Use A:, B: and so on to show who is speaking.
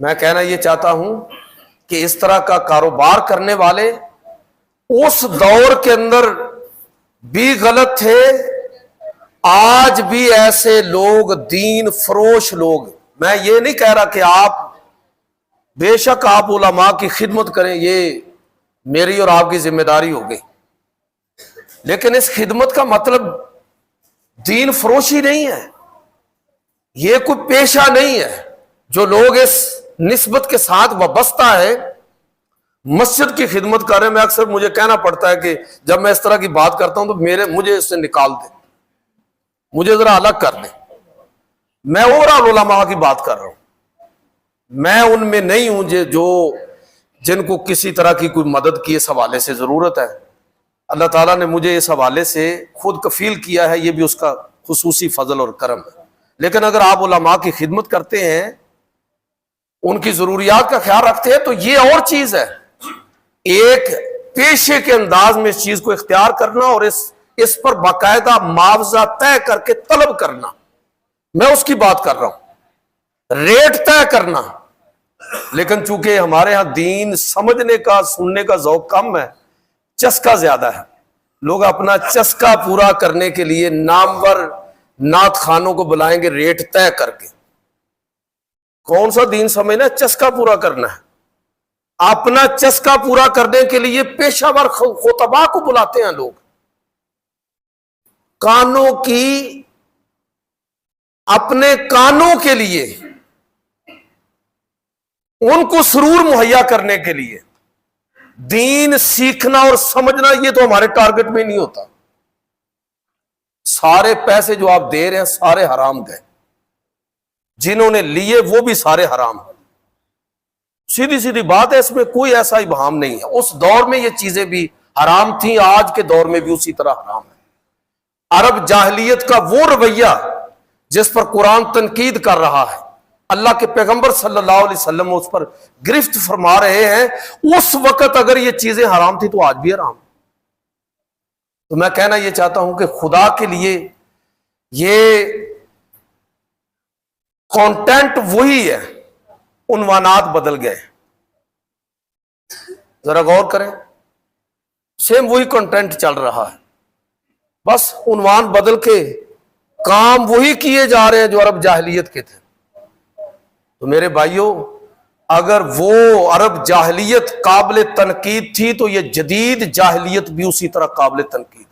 A: میں کہنا یہ چاہتا ہوں کہ اس طرح کا کاروبار کرنے والے اس دور کے اندر بھی غلط تھے، آج بھی ایسے لوگ دین فروش لوگ، میں یہ نہیں کہہ رہا کہ آپ بے شک آپ علماء کی خدمت کریں، یہ میری اور آپ کی ذمہ داری ہوگی، لیکن اس خدمت کا مطلب دین فروشی نہیں ہے، یہ کوئی پیشہ نہیں ہے۔ جو لوگ اس نسبت کے ساتھ وابستہ ہے مسجد کی خدمت کر رہے ہیں، میں اکثر مجھے کہنا پڑتا ہے کہ جب میں اس طرح کی بات کرتا ہوں تو مجھے اس سے نکال دیں، مجھے ذرا الگ کر دیں، میں اوورآل علماء کی بات کر رہا ہوں، میں ان میں نہیں ہوں جو جن کو کسی طرح کی کوئی مدد کی اس حوالے سے ضرورت ہے۔ اللہ تعالیٰ نے مجھے اس حوالے سے خود کفیل کیا ہے، یہ بھی اس کا خصوصی فضل اور کرم ہے۔ لیکن اگر آپ علماء کی خدمت کرتے ہیں، ان کی ضروریات کا خیال رکھتے ہیں، تو یہ اور چیز ہے، ایک پیشے کے انداز میں اس چیز کو اختیار کرنا اور اس پر باقاعدہ معاوضہ طے کر کے طلب کرنا، میں اس کی بات کر رہا ہوں، ریٹ طے کرنا۔ لیکن چونکہ ہمارے ہاں دین سمجھنے کا سننے کا ذوق کم ہے، چسکا زیادہ ہے، لوگ اپنا چسکا پورا کرنے کے لیے نامور نعت خانوں کو بلائیں گے ریٹ طے کر کے۔ کون سا دین سمجھنا ہے؟ چسکا پورا کرنا ہے، اپنا چسکا پورا کرنے کے لیے پیشہ ور خطباء کو بلاتے ہیں لوگ، کانوں کی اپنے کانوں کے لیے ان کو سرور مہیا کرنے کے لیے۔ دین سیکھنا اور سمجھنا یہ تو ہمارے ٹارگٹ میں نہیں ہوتا۔ سارے پیسے جو آپ دے رہے ہیں سارے حرام گئے، جنہوں نے لیے وہ بھی سارے حرام ہیں، سیدھی سیدھی بات ہے، اس میں کوئی ایسا ابہام نہیں ہے۔ اس دور میں یہ چیزیں بھی حرام تھیں، آج کے دور میں بھی اسی طرح حرام ہے۔ عرب جاہلیت کا وہ رویہ جس پر قرآن تنقید کر رہا ہے، اللہ کے پیغمبر صلی اللہ علیہ وسلم اس پر گرفت فرما رہے ہیں، اس وقت اگر یہ چیزیں حرام تھی تو آج بھی حرام۔ تو میں کہنا یہ چاہتا ہوں کہ خدا کے لیے یہ کانٹینٹ وہی ہے، عنوانات بدل گئے، ذرا غور کریں، سیم وہی کانٹینٹ چل رہا ہے، بس عنوان بدل کے کام وہی کیے جا رہے ہیں جو عرب جاہلیت کے تھے۔ تو میرے بھائیوں، اگر وہ عرب جاہلیت قابل تنقید تھی تو یہ جدید جاہلیت بھی اسی طرح قابل تنقید۔